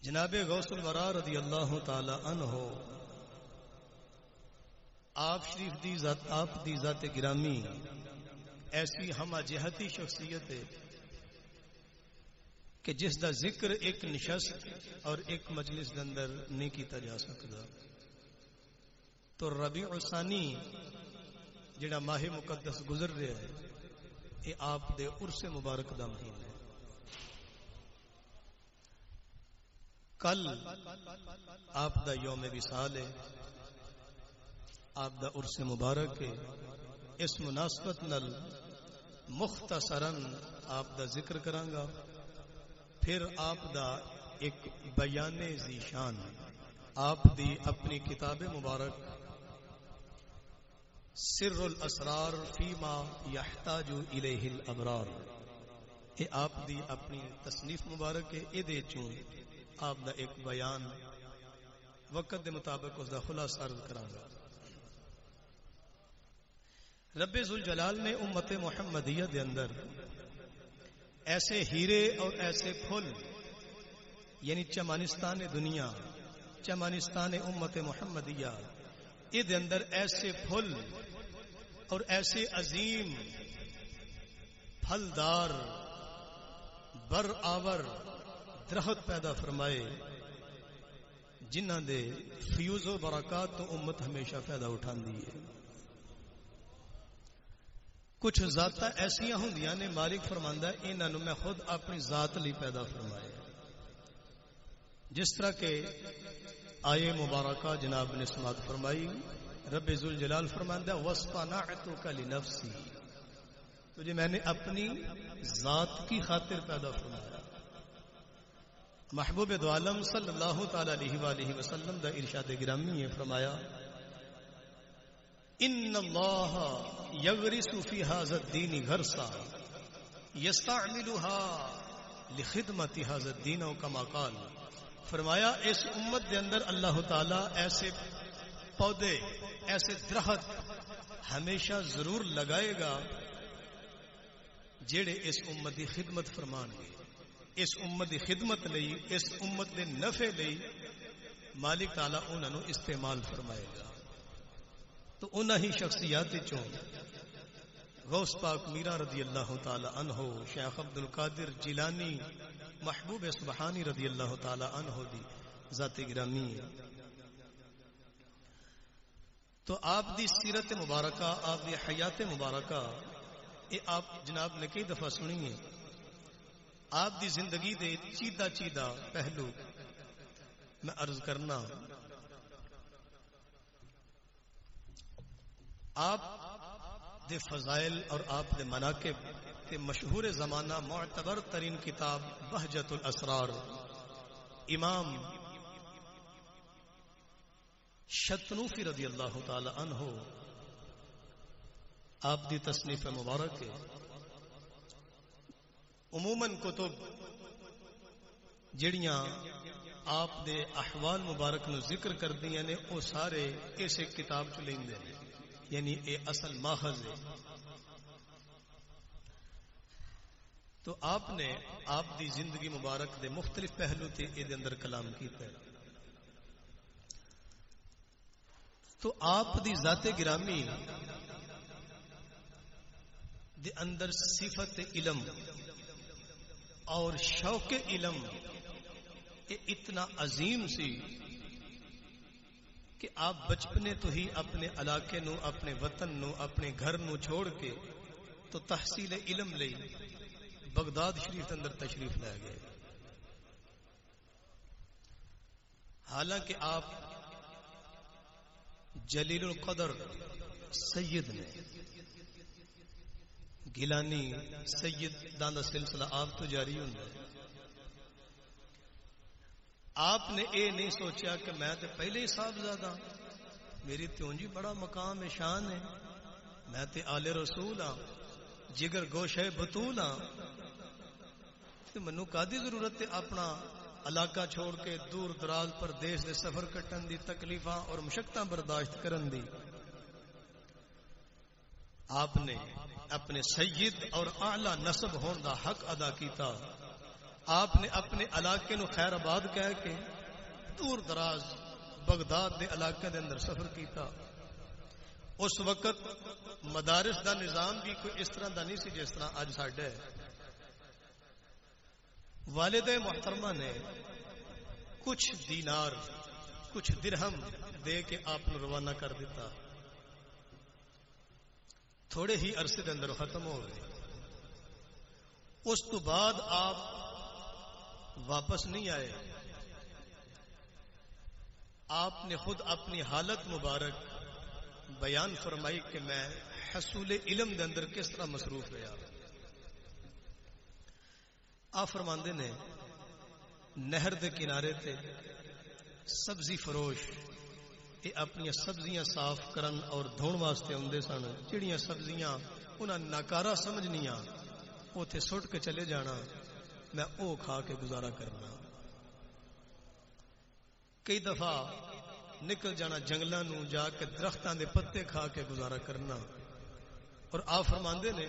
جناب غوث الورا رضی اللہ تعالی عنہ آپ شریف دی ذات گرامی ایسی ہمہ جہتی شخصیت ہے کہ جس دا ذکر ایک نشست اور ایک مجلس کے اندر نہیں کیتا جا سکتا. تو ربیع الثانی جڑا ماہ مقدس گزر رہا ہے یہ آپ دے عرس مبارک دا مہینہ ہے. کل آپ دا یوم وصال ہے، آپ دا عرس مبارک ہے. اس مناسبت نال مختصراً آپ دا ذکر کرانگا، پھر آپ دا ایک بیان ذیشان آپ دی اپنی کتاب مبارک سر الاسرار فیما یحتاج الیہ الابرار، یہ آپ دی اپنی تصنیف مبارک ہے. یہ دے چوں آپ دا ایک بیان وقت دے مطابق اس دا خلاصہ عرض کرانگا. رب ذوالجلال نے امت محمدیہ دے اندر ایسے ہیرے اور ایسے پھل، یعنی چمانستان دنیا، چمانستان امت محمدیہ، یہ دے اندر ایسے پھل اور ایسے عظیم پھلدار بر آور درخت پیدا فرمائے جنہ دے فیوز و برکات تو امت ہمیشہ فائدہ اٹھاندی ہے. کچھ ذاتاں ایسیاں ہوندیاں نے مالک فرماندا ہے انہاں نوں میں خود اپنی ذات لی پیدا فرمایا. جس طرح کہ آیے مبارکہ جناب نے سماعت فرمائی، رب ذوالجلال فرماندا ہے وَاصْطَنَعْتُكَ لِنَفْسِي، تجھے میں نے اپنی ذات کی خاطر پیدا فرمایا. محبوب دو عالم صلی اللہ تعالی علیہ وآلہ وسلم دا ارشاد گرامی ہے، فرمایا ان اللہ یغرس فی ھذا الدین غرسا یستعملها لخدمت ھذا الدین او کما قال. فرمایا اس امت دے اندر اللہ تعالی ایسے پودے، ایسے درخت ہمیشہ ضرور لگائے گا جڑے اس امت دی خدمت فرمان گے، اس امت دی خدمت لئی، اس امت دے نفع لئی مالک تعالی انہاں نوں استعمال فرمائے گا. تو انہاں ہی شخصیات چوں غوث پاک میرا رضی اللہ تعالی عنہ، شیخ عبد القادر جیلانی محبوب سبحانی رضی اللہ تعالی عنہ دی ذات گرامی ہے. تو آپ دی سیرت مبارکہ، آپ دی حیات مبارکہ یہ آپ جناب نے کئی دفعہ سنی ہے. آپ دی زندگی دے چیدہ چیدہ پہلو میں عرض کرنا. آپ دے فضائل اور آپ دے مناقب تے مشہور زمانہ معتبر ترین کتاب بہجت الاسرار امام شتنوفی رضی اللہ تعالی عنہ آپ دی تصنیف مبارک ہے. عموماً کتب جڑیاں آپ دے احوال مبارک نو ذکر کر دیاں نے وہ سارے اس ایک کتاب چ لیندے ہیں، یعنی اے اصل ماخذ ہے. تو آپ نے آپ دی زندگی مبارک دے مختلف پہلو تے اے دے اندر کلام کیتا ہے. تو آپ دی ذات گرامی دے اندر صفت علم اور شوق علم یہ اتنا عظیم سی کہ آپ بچپنے تو ہی اپنے علاقے نو، اپنے وطن نو، اپنے گھر نو چھوڑ کے تو تحصیل علم لئی بغداد شریف کے اندر تشریف لے گئے. حالانکہ آپ جلیل القدر سید نے گیلانی سید دان دا سلسلہ آپ تو جاری ہوندا ہے. آپ نے اے نہیں سوچا کہ میں تے پہلے ہی صاحبزادہ، میری تیوں جی بڑا مقام شان ہے، میں تے آل رسول ہاں، جگر گوشہ بطول ہاں، تے منوں کادی ضرورت ہے اپنا علاقہ چھوڑ کے دور دراز پردیس دے سفر کٹن دی، تکلیفاں اور مشقتاں برداشت کرن دی. آپ نے اپنے سید اور اعلی نسب ہون دا حق ادا کیتا آپ نے اپنے علاقے نو خیر آباد کہہ کے دور دراز بغداد دے علاقے دے اندر سفر کیتا. اس وقت مدارس دا نظام بھی کوئی اس طرح دا نہیں سی جس طرح اج ساڈا ہے. والد محترمہ نے کچھ دینار کچھ درہم دے کے آپ کو روانہ کر دیتا. تھوڑے ہی عرصے دے اندر ختم ہو گئے. اس تو بعد آپ واپس نہیں آئے. آپ نے خود اپنی حالت مبارک بیان فرمائی کہ میں حصول علم دے اندر کس طرح مصروف ہوا. آپ فرماندے نے نہر دے کنارے تے سبزی فروش یہ اپنی سبزیاں صاف کرن اور دھون واسطے آندے سن. جڑیاں سبزیاں انہاں ناکارہ سمجھنیاں اوتھے سٹ کے چلے جانا, میں او کھا کے گزارا کرنا. کئی دفعہ نکل جانا جنگلاں نو جا کے درختاں دے پتے کھا کے گزارا کرنا. اور آپ فرماندے نے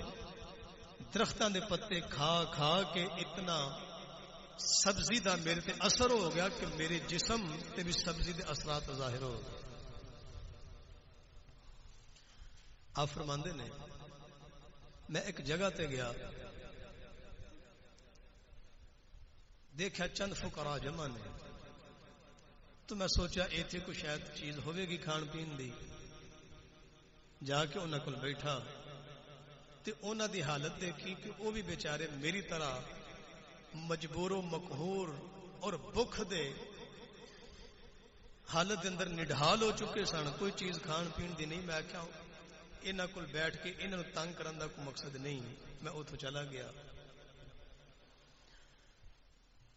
درختاں دے پتے کھا کھا کے اتنا سبزی دا میرے تے اثر ہو گیا کہ میرے جسم تے بھی سبزی دے اثرات ظاہر ہو گئے. آپ فرماندے نے میں ایک جگہ تے گیا, دیکھا چند فقراء جمع نے, تو میں سوچا ایتھے کوئی شاید چیز ہوے گی کھان پین دی. جا کے انہاں کول بیٹھا تے انہاں دی حالت دیکھی کہ وہ بھی بیچارے میری طرح مجبور و مقہور اور بھوک دے حالت دے اندر نڈھال ہو چکے سن. کوئی چیز کھان پین دی نہیں. میں کیا انہاں کول بیٹھ کے انہاں نوں تنگ کرن دا کوئی مقصد نہیں. میں اتھوں چلا گیا.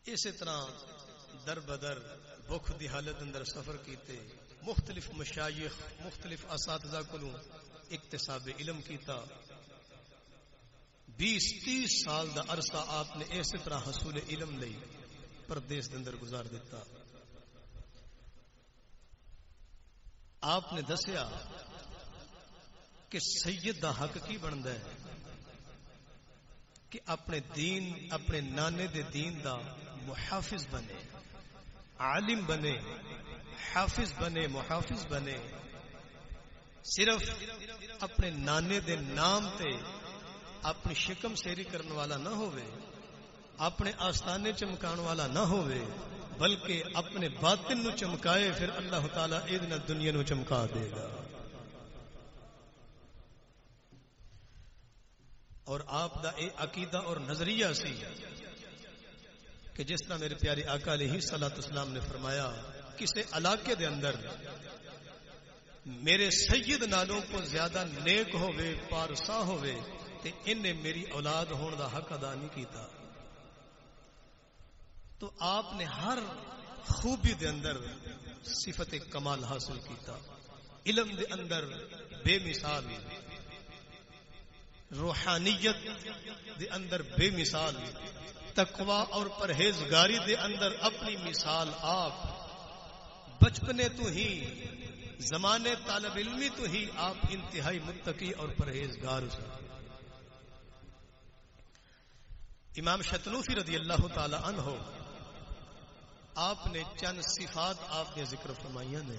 اسی طرح در بدر بھوک دی حالت اندر سفر کیتے, مختلف مشایخ مختلف اساتذہ کولوں اکتساب علم کیتا. 20-30 سال دا عرصہ آپ نے اسی طرح حصول علم لئی پردیس دے اندر گزار دیتا. آپ نے دسیا کہ سید دا حق کی بندا ہے کہ اپنے دین اپنے نانے دے دین دا محافظ بنے, عالم بنے, حافظ بنے, محافظ بنے. صرف اپنے نانے دے نام تے اپنی شکم سیری کرنے والا نہ ہوئے, اپنے آستانے چمکان والا نہ ہوئے, بلکہ اپنے باطن نو چمکائے. پھر اللہ تعالیٰ ایدن دنیا نو چمکا دے گا. اور آپ دا اے عقیدہ اور نظریہ سی کہ جس طرح میرے پیارے آقا علیہ الصلوۃ والسلام نے فرمایا, کسی علاقے دے اندر میرے سید نالوں کو زیادہ نیک ہوئے پارسا ہوئے تے انہیں میری اولاد ہون دا حق ادا نہیں کیتا. تو آپ نے ہر خوبی دے اندر صفت کمال حاصل کیتا. علم دے اندر بے مثال, روحانیت دے اندر بے مثال, تقوی اور پرہیزگاری دے اندر اپنی مثال. آپ بچپنے تو ہی زمانے طالب علمی تو ہی آپ انتہائی متقی اور پرہیزگار سے. امام شتنوفی رضی اللہ تعالی عنہ آپ نے چند صفات آپ نے ذکر فرمائیاں نے.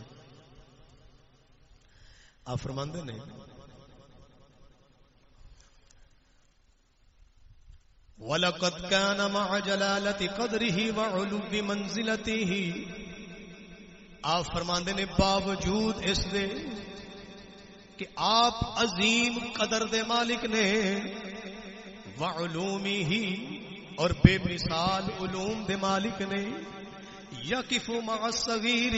آپ فرماندے نے وَلَقَدْ كَانَ مَعَ جَلَالَةِ قَدْرِهِ وَعُلُوِّ مَنزِلَتِهِ. آپ فرماندے نے باوجود اس دے کہ آپ عظیم قدر دے مالک نے, وَعُلُومِهِ اور بے مثال علوم دے مالک نے, يَقِفُ مَعَ الصَّغِيرِ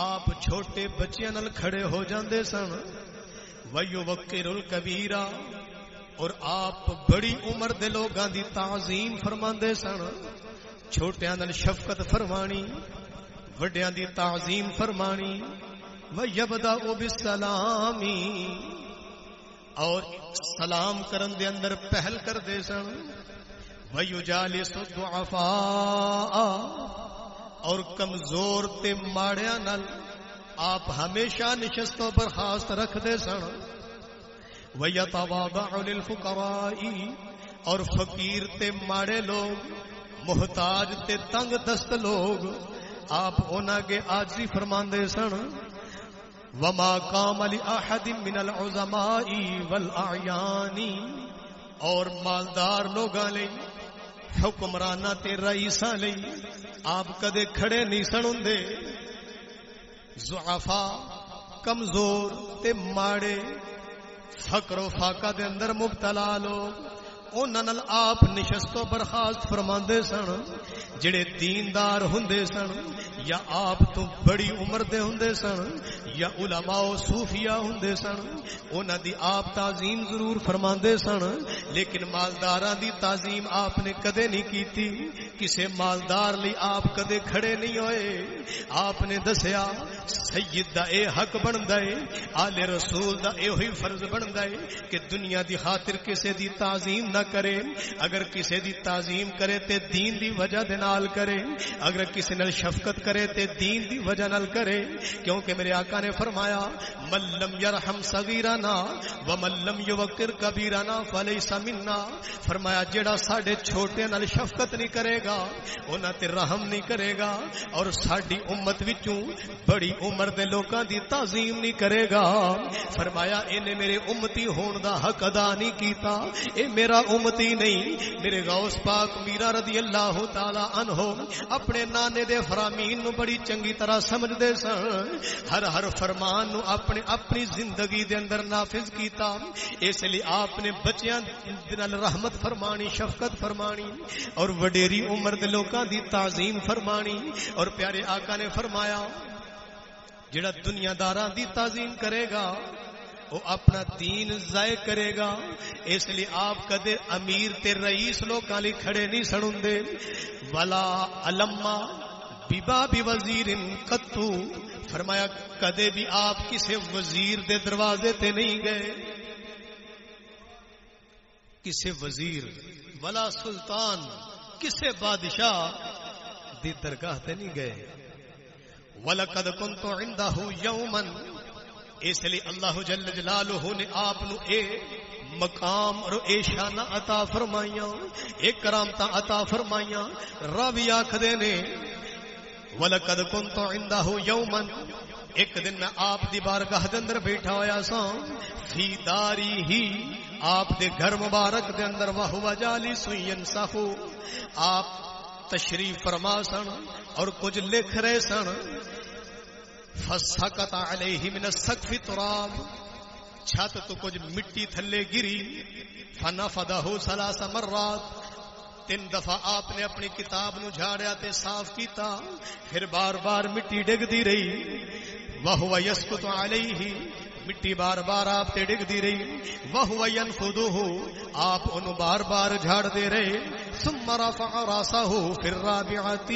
آپ چھوٹے بچیاں نال کھڑے ہو جاندے سن, وَيُوَقِّرُ الْكَبِيرَ اور آپ بڑی عمر دے لوگاں دی تعظیم فرماندے سن. چھوٹیاں نال شفقت فرمانی, وڈیاں دی تعظیم فرمانی. وَيَبْدَأُ بِالسَّلَامِ اور سلام کرن دے اندر پہل کر دے سن. وَيُجَالِسُ الضُّعَفَاءَ اور کمزور تے ماڑیاں نال آپ ہمیشہ نشست و برخاست رکھ دے سن. وَيَتَوَاضَعُ لِلْفُقَرَاءِ اور فقیر تے ماڑے لوگ محتاج تے تنگ دست لوگ آپ انہاں کے عاجزی فرماندے سن. وما قام لأحد من العظماء والاعیان، اور مالدار لوگاں لئی، حکمراناں تے رئیساں لئی آپ کدے کھڑے نہیں سن ہوندے. ضعفاء، کمزور تے ماڑے، فقر و فاقہ دے اندر مبتلا لوگ، انہاں نال آپ نشست و برخاست فرماندے سن. جڑے دیندار ہوندے سن یا آپ تو بڑی عمر دے ہوندے سن یا علماء و صوفیاء ہوندے سن، انہاں دی آپ تعظیم ضرور فرماندے سن، لیکن مالداراں دی تعظیم آپ نے کدے نہیں کیتی. کسے مالدار لئی آپ کدے کھڑے نہیں ہوئے. آپ نے دسیا سید دا اے حق بندا ہے، آل رسول دا اے ہوئی فرض بندا ہے کہ دنیا دی خاطر کسے دی تعظیم نہ کرے. اگر کسے دی تعظیم کرے تے دین دی وجہ دے نال کرے، اگر کسی نال شفقت کرے تے دین دی وجہ نال کرے. کیونکہ میرے آقا نے فرمایا من لم یرحم صغیرنا ومن لم یوقر کبیرنا فلیس منا. فرمایا جڑا ساڈے چھوٹے نال شفقت نہیں کرے گا، انہاں تے رحم نہیں کرے گا، اور ساڈی امت وچوں بڑی عمر دے لوکاں دی تعظیم نہیں کرے گا. فرمایا اینے میرے امتی ہون دا حق ادا نہیں کیتا. اے میرا امتی نہیں. میرے غوث پاک میرا رضی اللہ تعالی عنہ اپنے نانے دے فرامین نو بڑی چنگی طرح سمجھ دے سن. ہر فرمان نو اپنی زندگی دے اندر نافذ کیتا. اس لیے آپ نے بچیاں دے نال رحمت فرمانی، شفقت فرمانی، اور وڈیری عمر دے لوکاں دی تعظیم فرمانی. اور پیارے آقا نے فرمایا جڑا دنیا داراں دی تعظیم کرے گا وہ اپنا دین ضائع کرے گا. اس لیے آپ کدے امیر تے رئیس لوکاں لئی کھڑے نہیں سن ہوندے. ولا علما بباب وزیر قطو. فرمایا کدے بھی آپ کسے وزیر دے دروازے تے نہیں گئے، کسے وزیر ولا سلطان، کسے بادشاہ دی درگاہ تے نہیں گئے. وَلَقَدْ كُنْتُ عِنْدَهُ يَوْمًا. اس لیے اللہ جل جلالہ نے آپ نو اے مقام اور اے شان عطا فرمائیاں، اے کرامتاں عطا فرمائیاں. راوی آکھدے نے وَلَقَدْ كُنْتُ عِنْدَهُ يَوْمًا، ایک دن میں آپ دی بارگاہ دے اندر بیٹھا ہویا ساں. فی داری ہی، آپ دے گھر مبارک دے اندر. وَهُوَ جَالِسٌ يَنْصَحُ، آپ تشریف فرما سن اور کچھ لکھ رہے سن. فَسَقَطَ عَلَيْهِ مِنَ السَّقْفِ تُرَابٌ، چھت تو کچھ مٹی تھلے گری. فَنَفَضَهُ 3 مرات، 3 دفعہ آپ نے اپنی کتاب نو جھاڑیا تے صاف کیتا. پھر بار بار مٹی ڈگدی رہی. وَهُوَ يَسْقُطُ عَلَيْهِ، مٹی بار بار آپ تے ڈگدی رہی. وَهُوَ يَنْفُضُهُ، آپ انہوں بار بار جھاڑ دے رہے. ثُمَّ رَفَعَ رَأْسَهُ فِي الرَّابِعَةِ،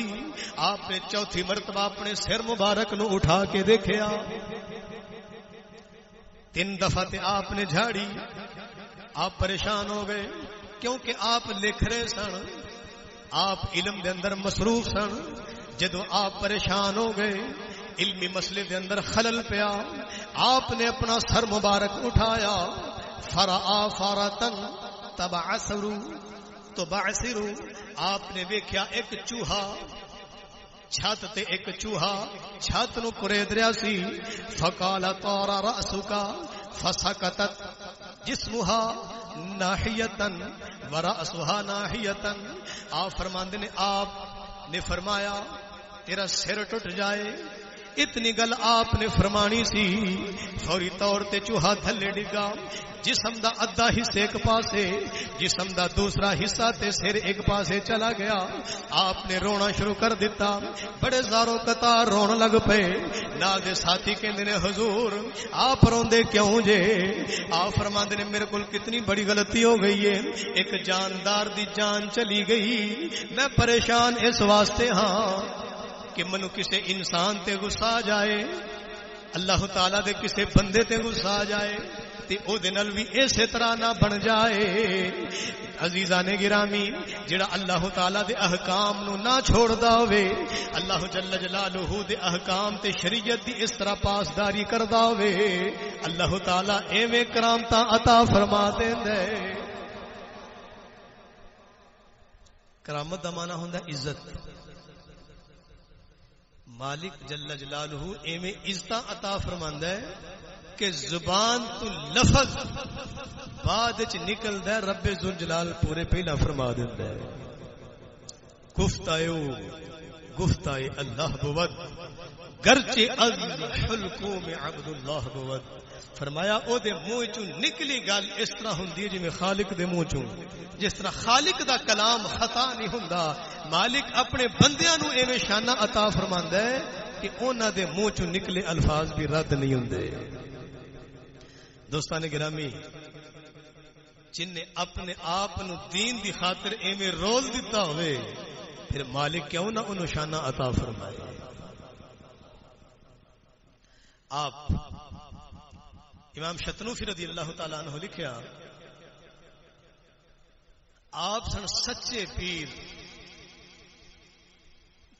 آپ نے چوتھی مرتبہ اپنے سر مبارک نو اٹھا کے دیکھیا. 3 دفعہ تے آپ نے جھاڑی. آپ پریشان ہو گئے کیونکہ آپ لکھ رہے سن، آپ علم دے اندر مصروف سن. جدو آپ پریشان ہو گئے، علمی مسئلے دے اندر خلل پیا، آپ نے اپنا سر مبارک اٹھایا. فرآ فارتن تبعثر، آپ نے دیکھا ایک چوہا چھت تے، ایک چوہا چھت نو کرید رہا سی. فقال طار رأسک فسقطت جسمها ناحیتن ورأسها ناحیتن. آپ فرماندے نے، آپ نے فرمایا تیرا سر ٹوٹ جائے. اتنی گل آپ نے فرمانی سی. فوری طور تے چوہا تھلے ڈگا. جسم دا ادھا حصہ ایک پاسے، جسم دا دوسرا حصہ تے سر ایک پاسے چلا گیا. آپ نے رونا شروع کر دیتا. بڑے زارو قطار رون لگ پے. نال دے ساتھی کہندے نے حضور آپ روندے کیوں جے؟ آپ فرماندے نے میرے کول کتنی بڑی غلطی ہو گئی ہے، ایک جاندار دی جان چلی گئی. میں پریشان اس واسطے ہاں کہ منو کسے انسان تے غصہ آ جائے، اللہ تعالیٰ دے کسے بندے تے غصہ آ جائے تے او دے نال وی اسی طرح نہ بن جائے. عزیزان گرامی، جڑا اللہ تعالیٰ دے احکام نو نہ چھوڑدا ہوئے، اللہ جل جلالہ دے احکام تے شریعت دی اس طرح پاسداری کردا ہوئے، اللہ تعالیٰ ایویں کرامتاں عطا فرما دیندا ہے. کرامت دا معنی ہوندا عزت. مالک جل جلالہ ایویں عزتاں عطا فرماندا ہے کہ زبان تو لفظ بعد وچ نکلدا ہے رب ذوالجلال پورے پہلا فرما دیندا ہے. گفتائے اللہ بود گرچہ الحلقوم عبد اللہ بود. فرمایا او دے منہ چوں نکلی گل اس طرح ہوندی ہے جویں خالق دے منہ چوں. جس طرح خالق دا کلام خطا نہیں ہوندا، مالک اپنے بندیاں نو ایویں شانہ عطا فرماندا ہے کہ انہاں دے منہ چوں نکلے الفاظ بھی رد نہیں ہوندے. دوستان گرامی، جن نے اپنے آپ نو دین دی خاطر ایویں رول دیتا ہوئے، پھر مالک کیوں نہ انہوں شانہ عطا فرمائے. آپ امام شتنوفی رضی اللہ تعالیٰ عنہ لکھیا، آپ سن سچے پیر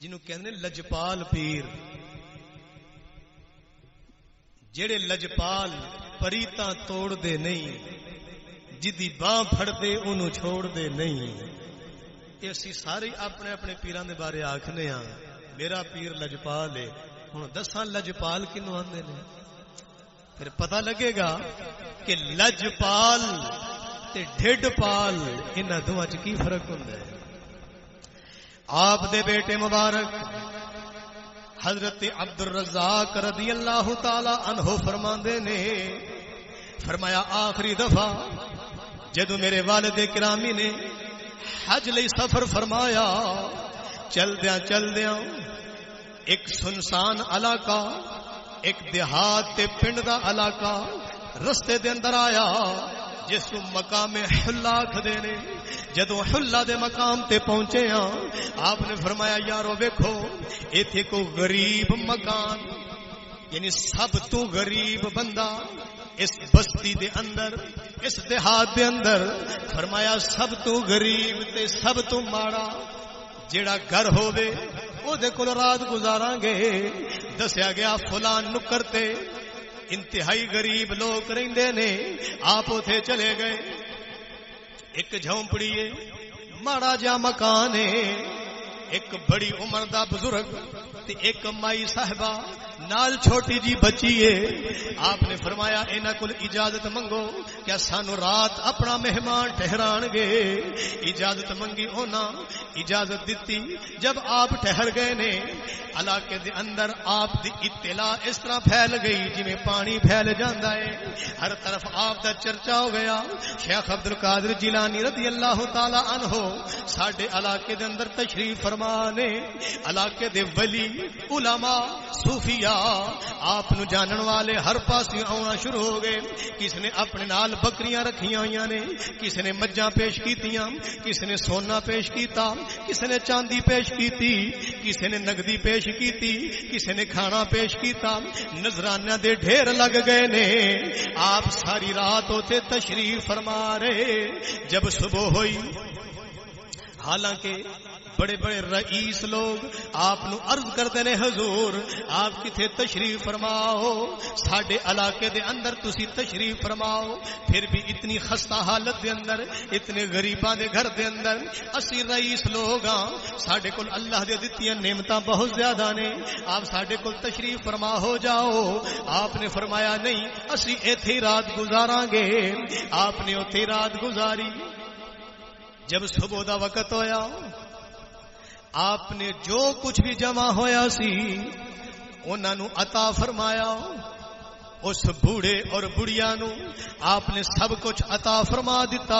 جنہوں کہنے لجپال پیر، جڑے لجپال پریتاں توڑ دے نہیں، جدی باں پھڑ دے انہوں چھوڑ دے نہیں. یہ اسی سارے اپنے اپنے پیران دے بارے آکھنے ہاں میرا پیر لجپال ہے. ہن دساں لجپال کنوں آندے نے؟ پھر پتہ لگے گا کہ لجپال تے ڈھڈ پال انہاں دوواں وچ کی فرق ہوندا ہے. آپ دے بیٹے مبارک حضرت عبد الرزاق رضی اللہ تعالی عنہ فرماندے نے، فرمایا آخری دفعہ جدو میرے والد کرامی نے حج لئی سفر فرمایا، چلدیاں ایک سنسان علاقہ، ایک دیہات تے پنڈ دا علاقہ رستے دے اندر آیا جس کو مقام حلا آکھدے نے. جدو حلا دے مقام تے پہنچے ہاں آپ نے فرمایا یارو ویکھو ایتھے کو غریب مکان، یعنی سب تو غریب بندہ اس بستی دے اندر، اس دیہات دے اندر، فرمایا سب تو غریب تے سب تو ماڑا جیڑا گھر ہووے او دے کول رات گزاراں گے. دسیا گیا فلان نکر تے انتہائی غریب لوگ رہندے نے. آپ اوتھے چلے گئے، ایک جھونپڑی ہے، ماڑا جا مکان ہے، ایک بڑی عمر دا بزرگ تے ایک مائی صاحبہ نال چھوٹی جی بچی ہے. آپ نے فرمایا انہاں کول اجازت منگو کیا سانو رات اپنا مہمان ٹھہران گے. اجازت منگی انہاں، اجازت دتی. جب آپ ٹھہر گئے نے علاقے دے اندر آپ دی اطلاع اس طرح پھیل گئی جویں پانی پھیل جاندا ہے. ہر طرف آپ دا چرچا ہو گیا. شیخ عبد القادر جیلانی رضی اللہ تعالی عنہ ساڈے علاقے دے اندر تشریف فرما نے. علاقے دے ولی علماء صوفیاء آپ نو جانن والے ہر پاسے آنا شروع ہو گئے. کس نے اپنے نال بکریاں رکھیاں ہوئی نے، کس نے مجھاں پیش کیتیاں، کس نے سونا پیش کیتا، کس نے چاندی پیش کیتی، کس نے نقدی پیش کیتی، کس نے کھانا پیش کیتا. نذرانہ دے ڈھیر لگ گئے نے. آپ ساری رات ہوتے تشریف فرما رہے. جب صبح ہوئی، حالانکہ بڑے بڑے رئیس لوگ آپ نو عرض کرتے نے حضور آپ کتھے تشریف فرماؤ، ساڈے علاقے دے اندر تسی تشریف فرماؤ. پھر بھی اتنی خستہ حالت دے اندر، اتنے غریباں دے گھر دے اندر اسی رئیس لوگ ہاں، ساڈے کول اللہ دے دتیاں نعمتاں بہت زیادہ نے، آپ ساڈے کول تشریف فرما ہو جاؤ. آپ نے فرمایا نہیں، اسی ایتھے رات گزاراں گے. آپ نے اوتھے رات گزاری. جب صبح دا وقت ہویا، آپ نے جو کچھ بھی جمع ہویا سی انہاں نو عطا فرمایا. اس بوڑھے اور بڑھیا نو آپ نے سب کچھ عطا فرما دیتا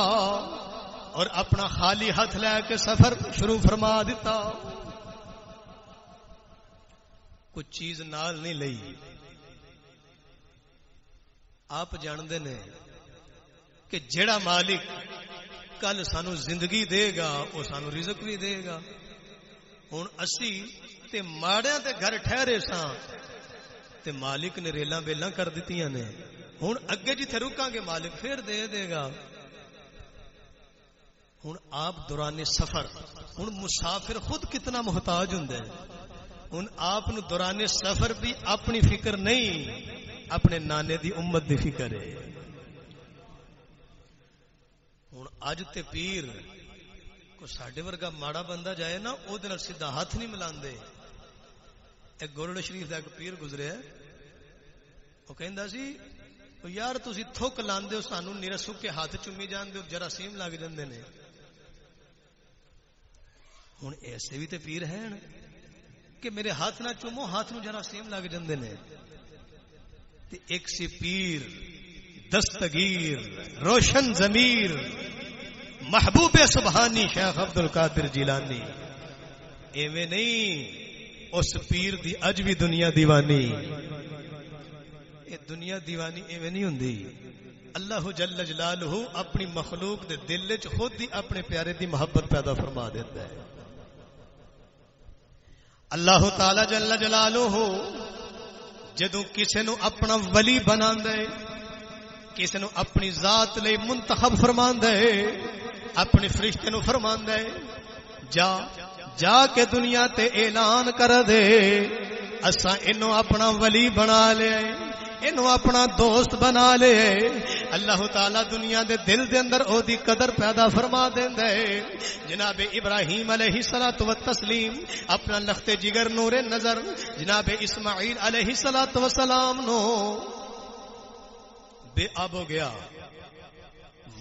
اور اپنا خالی ہاتھ لے کے سفر شروع فرما دیتا. کچھ چیز نال نہیں لئی. آپ جاندے نے کہ جڑا مالک کل سانو زندگی دے گا وہ سانو رزق بھی دے گا. ہن اسی تے ماڑیاں تے گھر ٹھہرے ساں تے مالک نے ریلاں بیلاں کر دتیاں نے. ہن اگے جتھے رکاں گے مالک پھر دے گا. ہن آپ دوران سفر، ہن مسافر خود کتنا محتاج ہوندا ہے. ہن آپ نو دوران سفر بھی اپنی فکر نہیں، اپنے نانے دی امت دی فکر ہے. ہن اج تے پیر کوئی ساڈے ورگا ماڑا بندہ جائے نا وہ سیدھا ہاتھ نہیں ملاندے. ایک گولڑ شریف کا ایک پیر گزریا وہ کہندا سی یار تسی تھوک لاندے ہو سانو نیرا سکے ہاتھ چومی جاندے ہو جراثیم لگ جاندے نے. ہن ایسے بھی تے پیر ہیں کہ میرے ہاتھ نہ چومو ہاتھ نو جراثیم لگ جاندے نے. تے ایک سی پیر دستگیر روشن ضمیر محبوب سبحانی شیخ عبد القادر جیلانی. ایویں نہیں اس پیر دی اج بھی دنیا دیوانی. یہ دنیا دیوانی ایویں نہیں ہوندی. اللہ جل جلالہ اپنی مخلوق دے دل وچ خود ہی اپنے پیارے دی محبت پیدا فرما دیتا ہے. اللہ تعالی جل جلالہ جدوں کسے نو اپنا ولی بناندا ہے کسے نو اپنی ذات لئی منتخب فرماندا ہے اپنے فرشتے نو فرماندا ہے جا کے دنیا تے اعلان کر دے اساں اینو اپنا ولی بنا لے اینو اپنا دوست بنا لے. اللہ تعالی دنیا دے دل دے اندر او دی قدر پیدا فرما دیندا ہے. جناب ابراہیم علیہ الصلوۃ والتسلیم اپنا لخت جگر نور نظر جناب اسماعیل علیہ الصلوۃ والسلام نو بے آب ہو گیا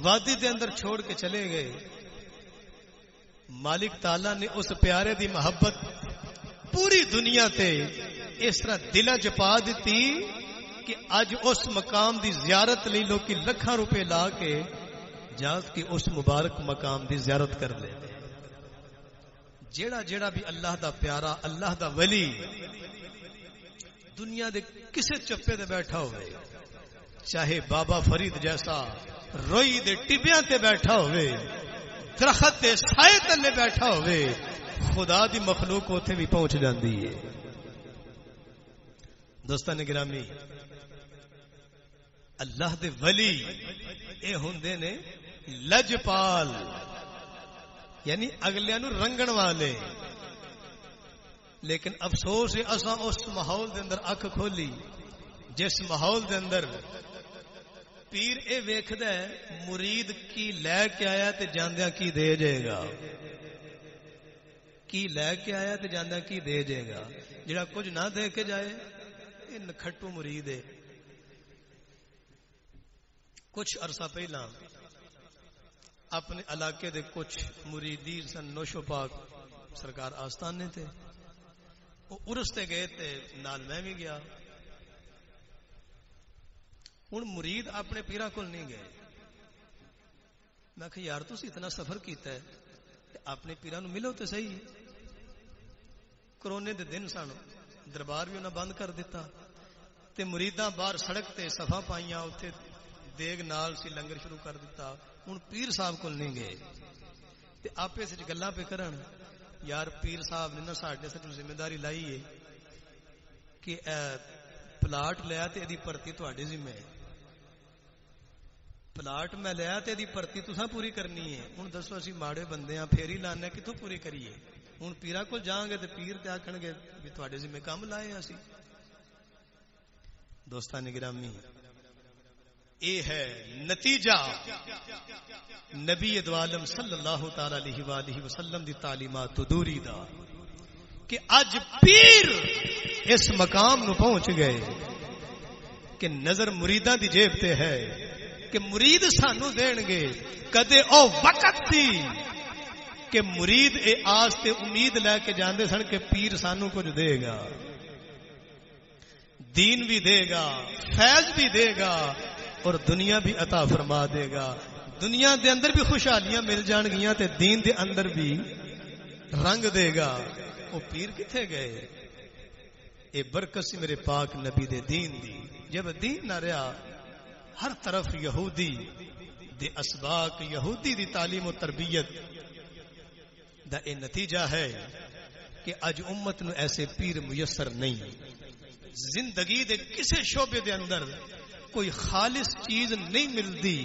وادی دے اندر چھوڑ کے چلے گئے. مالک تعالی نے اس پیارے دی محبت پوری دنیا تے اس طرح دل چ پا دیتی کہ اج اس مقام دی زیارت لئی لوکی لکھاں روپے لا کے جا کے اس مبارک مقام دی زیارت کر لے. جیڑا بھی اللہ دا پیارا اللہ دا ولی دنیا دے کسے چپے دے بیٹھا ہوئے چاہے بابا فرید جیسا روئی دے ٹبیاں تے بیٹھا ہوئے درخت دے سائے تلے بیٹھا ہوئے خدا دی مخلوق اوتھے بھی پہنچ جاندی ہے. دوستان گرامی اللہ دے ولی اے ہوندے نے لجپال یعنی اگلیاں نو رنگن والے. لیکن افسوس ہے اساں اس ماحول دے اندر اکھ کھولی جس ماحول دے اندر پیر اے ویکھدا ہے مرید کی لے کے آیا تے جاندیاں کی دے جائے گا کی لے کے آیا تے جاندیاں کی دے جائے گا. جڑا کچھ نہ دے کے جائے اے نکھٹو مرید ہے. کچھ عرصہ پہلا اپنے علاقے دے کچھ مریدین سن نوشو پاک سرکار آستانے تھے وہ عرس تے گئے تے نال میں بھی گیا. ہن مرید اپنے پیرا کول نہیں گئے. میں کہ یار تسی اتنا سفر کیتا ہے کہ اپنے پیرا نو ملو تے صحیح. کرونے دے دن سن دربار بھی انہاں بند کر دیتا تے مریداں باہر سڑک تے صفا پائیاں اوتھے دیگ نال سی لنگر شروع کر دیتا. ہن پیر صاحب کول نہیں گئے تے آپے وچ گلاں پہ کرن یار پیر صاحب نے نا ساڈے تے ذمہ داری لائی ہے کہ پلاٹ لیا تے ایدی پرتی تواڈے ذمہ ہے. پلاٹ میں لیا تے ایدی پرتی تساں پوری کرنی ہے. ہن دسو اسی ماڑے بندے ہاں پھر ہی لانے کتھوں پوری کریے. ہن پیرا کول جاؤں گے تے پیر تے آکھن گے بھی تواڈے ذمہ کام لائے اسی. دوستان گرامی اے ہے نتیجہ نبی دو عالم صلی اللہ تعالی علیہ وآلہ وسلم دی تعلیمات دوری دا کہ اج پیر اس مقام نو پہنچ گئے کہ نظر مریداں دی جیب تے ہے کہ مرید سانو دین گے. کدے او وقت تھی کہ مرید اے آس تے امید لے کے جاندے سن کہ پیر سانو کچھ دے گا دین بھی دے گا فیض بھی دے گا اور دنیا بھی عطا فرما دے گا. دنیا دے اندر بھی خوشحالیاں مل جان گیاں تے دین دے اندر بھی رنگ دے گا. وہ پیر کتھے گئے؟ اے برکت سی میرے پاک نبی دے دین دی. جب دین نہ رہا ہر طرف یہودی دے اسباق یہودی دی تعلیم و تربیت دا اے نتیجہ ہے کہ اج امت نو ایسے پیر میسر نہیں. زندگی دے کسے شعبے دے اندر کوئی خالص چیز نہیں ملتی.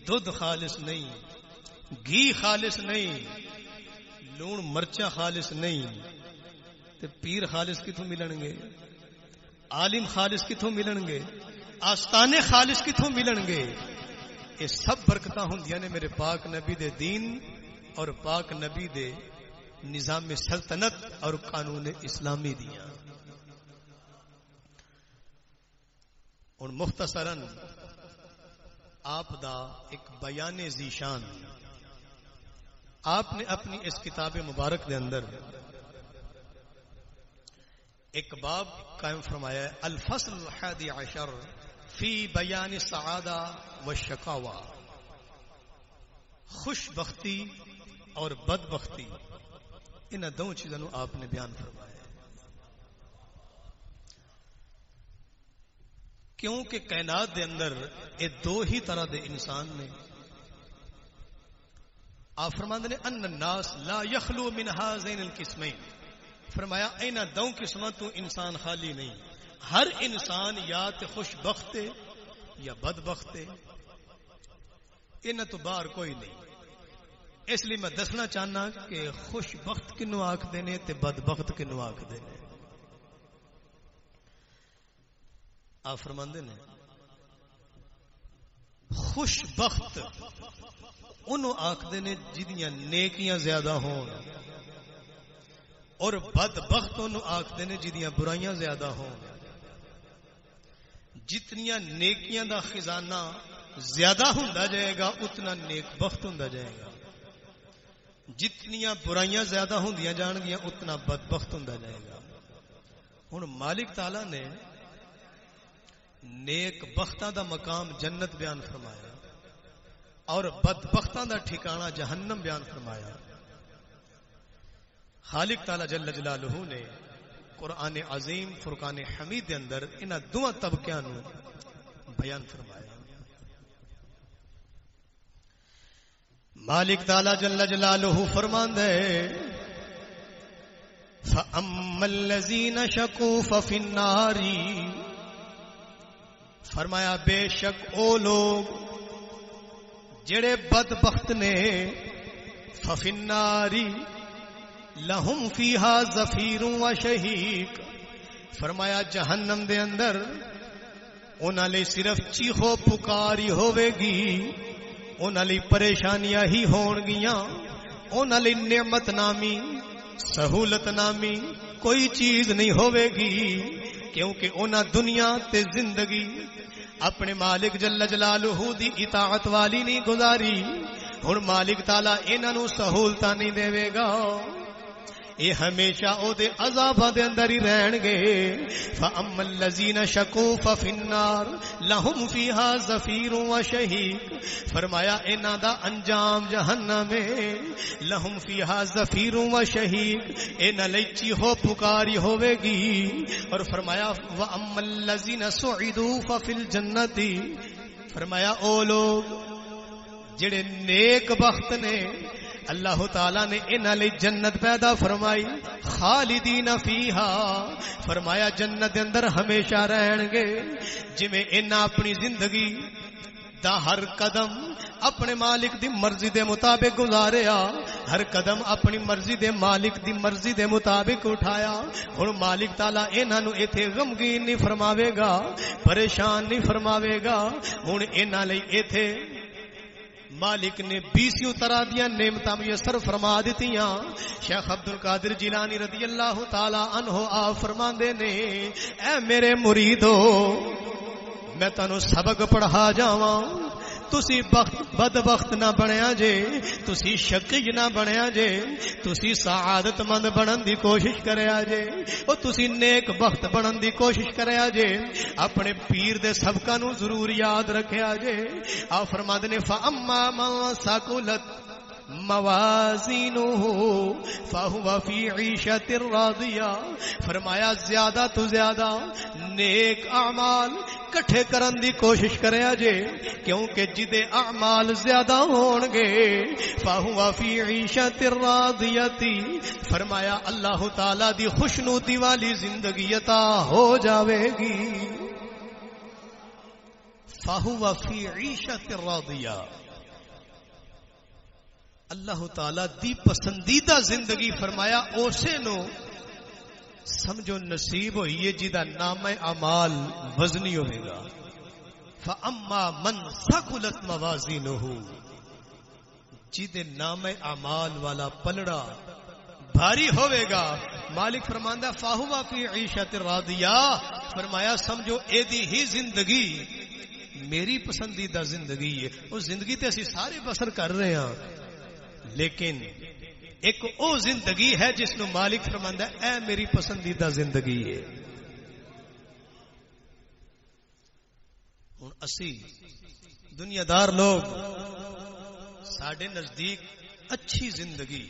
دودھ خالص نہیں گھی خالص نہیں لون مرچا خالص نہیں تے پیر خالص کتوں ملن گے؟ عالم خالص کتوں ملن گے؟ آستانے خالص کتوں ملن گے؟ یہ سب برکتاں ہوندیاں نے میرے پاک نبی دے دین اور پاک نبی دے نظام سلطنت اور قانون اسلامی دیاں. اور مختصراً آپ دا ایک بیان ذیشان آپ نے اپنی اس کتاب مبارک دے اندر ایک باب قائم فرمایا ہے، الفصل الحادی عشر فی بیان السعادہ والشقاوہ، خوش بختی اور بدبختی ان دو چیزوں آپ نے بیان فرمایا. کیونکہ کائنات دے اندر یہ دو ہی طرح دے انسان نے. آپ فرماندے نے ان الناس لا یخلو من هذین القسمین، فرمایا اینا دو قسموں تو انسان خالی نہیں. ہر انسان یا تے خوش بخت ہے یا بدبخت ہے، انہاں تو باہر کوئی نہیں. اس لیے میں دسنا چاہنا کہ خوش بخت کنوں آکھدے نے تے بدبخت کنوں آکھدے نے. آپ فرماندے نے خوش بخت انہوں آکھدے نے جدیاں نیکیاں زیادہ ہون، اور بدبخت انہوں آکھدے نے جدیاں برائیاں زیادہ ہون. جتنیاں نیکیاں دا خزانہ زیادہ ہوندا جائے گا اتنا نیک بخت ہوندا جائے گا، جتنیاں برائیاں زیادہ ہوندیاں جان گیاں اتنا بدبخت ہوندا جائے گا. ہن مالک تعالی نے نیک بختاں دا مقام جنت بیان فرمایا اور بدبختاں دا ٹھکانہ جہنم بیان فرمایا. خالق تعالی جل جلالہ نے قرآن عظیم فرقان حمید دے اندر انہاں دو طبقیاں نو بیان فرمایا. مالک تعالی جل جلالہ فرماندا ہے فَأَمَّا الَّذِينَ شَقُوا فَفِي النَّارِ، فرمایا بے شک او لوگ جڑے بدبخت نے، ففی النار لہم فیہا زفیر و شہیق، فرمایا جہنم دے اندر انہاں لئی صرف چیخو پکاری ہوے گی، انہاں لئی پریشانیاں ہی ہون گیاں، انہاں لئی نعمت نامی سہولت نامی کوئی چیز نہیں ہوے گی، کیونکہ انہاں دنیا تے زندگی اپنے مالک جل جلالہ دی اطاعت والی نہیں گزاری. ہن مالک تعالی انہاں نو سہولتاں نہیں دے گا، یہ ہمیشہ او دے عذاباں دے اندر ہی رہن گے. فَأَمَّا الَّذِينَ شَقُوا فَفِي النَّارِ لَهُمْ فِيهَا زَفِيرٌ وَشَهِيقٌ، فرمایا انہاں دا انجام جہنم ہے. لَهُمْ فِيهَا زَفِيرٌ وَشَهِيقٌ، انہاں لئی چیخو پکاری ہوے گی. اور فرمایا وَأَمَّا الَّذِينَ سُعِدُوا فَفِي الْجَنَّةِ، فرمایا او لوگ جڑے نیک بخت نے، اللہ تعالیٰ نے انہاں لئی جنت پیدا فرمائی، خالدین فیہا، فرمایا جنت دے اندر ہمیشہ رہن گے. جویں انہاں اپنی زندگی دا ہر قدم اپنے مالک دی مرضی دے مطابق گزاریا، ہر قدم اپنی مرضی دے مالک دی مرضی دے مطابق اٹھایا. ہن مالک تعالیٰ انہاں نو ایتھے غمگین نہیں فرماوے گا، پریشان نہیں فرماوے گا. ہن انہاں لئی ایتھے مالک نے 20 طرح دیا نعمتاں میسر فرما دتیاں. شیخ عبد القادر جیلانی رضی اللہ تعالی عنہ آپ فرماندے نے اے میرے مریدو میں تانوں سبق پڑھا جاواں، تسی بدبخت نہ بنیا جے، تسی شقی نہ بنیا جے، تسی سعادت مند بنن دی کوشش کریا جے، او تسی نیک بخت بنن دی کوشش کریا جے. اپنے پیر دے سبقاں نو ضرور یاد رکھیا جے. آپ فرماندے نے فَأَمَّا مَن ثَقُلَتْ موازینہ فَهُوَ فِي عِیشَةٍ رَاضِیَةٍ، فرمایا زیادہ تو زیادہ نیک اعمال کٹھے کرن دی کوشش کریا جے، کیونکہ جدے اعمال زیادہ ہون گے فَهُوَ فِي عِیشَةٍ رَاضِیَةٍ، فرمایا اللہ تعالی دی خوشنودی والی زندگی عطا ہو جاوے گی. فَهُوَ فِي عِیشَةٍ رَاضِیَةٍ، اللہ تعالی دی پسندیدہ زندگی فرمایا اسے نو سمجھو نصیب ہوئی ہے جدا نام اعمال وزنی ہوئے گا. فَأَمَّا مَنْ ثَقُلَتْ مَوَازِينُهُ، جیدے نام اعمال والا پلڑا بھاری ہوئے گا. مالک فرماندا فاہوا فی عیشت راضیہ، فرمایا سمجھو اے دی ہی زندگی میری پسندیدہ زندگی ہے. وہ زندگی تے اسی سارے بسر کر رہے ہیں، لیکن ایک او زندگی ہے جس نو مالک فرماندا اے میری پسندیدہ زندگی ہے. ہن اسی دنیا دار لوگ ساڈے نزدیک اچھی زندگی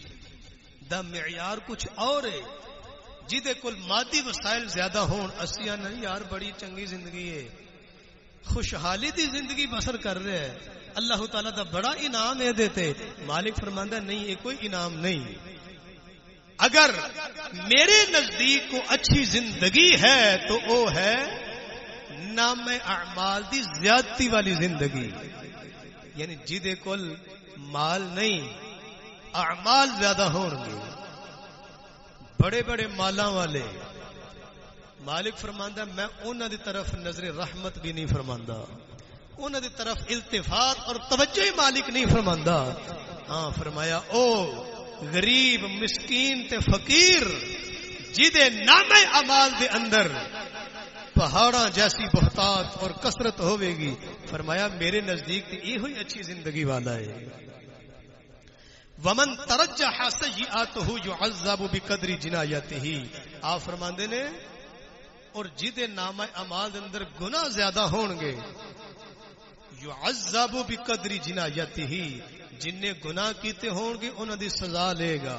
دا معیار کچھ اور ہے. جہدے کول مادی وسائل زیادہ ہون اسیاں نہیں یار بڑی چنگی زندگی ہے، خوشحالی دی زندگی بسر کر رہے ہیں، اللہ تعالیٰ دا بڑا انعام ہے دیتے. مالک فرماندا نہیں، یہ کوئی انعام نہیں. اگر میرے نزدیک کو اچھی زندگی ہے تو وہ ہے نام اعمال دی زیادتی والی زندگی. یعنی جہدے کول مال نہیں اعمال زیادہ ہون گے، بڑے بڑے مالاں والے. مالک فرماندا میں انہاں دی طرف نظر رحمت بھی نہیں فرماندا، انہاں دی طرف التفات اور توجہ ہی مالک نہیں فرماندا. ہاں فرمایا او غریب مسکین تے فقیر جدے نام اعمال دے اندر پہاڑاں جیسی بہتات اور کثرت ہوے گی، فرمایا میرے نزدیک یہ ہوئی اچھی زندگی والا ہے. ومن ترجح سیئاته يعذب بقدر جنایته، آپ فرماندے نے اور جدے نام اعمال دے اندر گناہ زیادہ ہون گے يعذب بقدر جنایته، جن نے گناہ کیتے ہون گے انہاں دی سزا لے گا.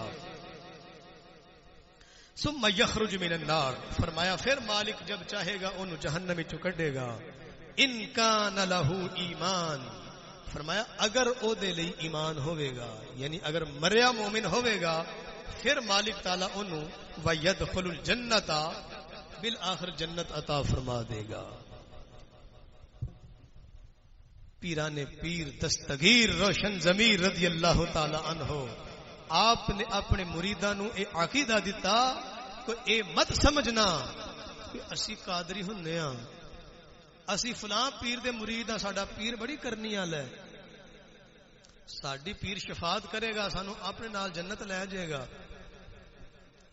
ثم یخرج من النار، فرمایا پھر مالک جب چاہے گا انہوں جہنم وچوں کڈے گا. ان کان له ایمان، فرمایا اگر او دے لئی ایمان ہوئے گا، یعنی اگر مریا مومن ہوئے گا پھر مالک تعالیٰ انہوں وَيَدْخُلُ الْجَنَّةَ، بالآخر جنت عطا فرما دے گا. پیران پیر دستگیر روشن ضمیر رضی اللہ تعالی عنہ آپ نے اپنے مریداں نو اے عقیدہ دیتا کہ اے مت سمجھنا کہ اسی قادری ہنے ہاں، اسی فلاں پیر دے مرید ہاں، ساڈا پیر بڑی کرنی والا ہے، ساڈی پیر شفاعت کرے گا، سانو اپنے نال جنت لے جائے گا.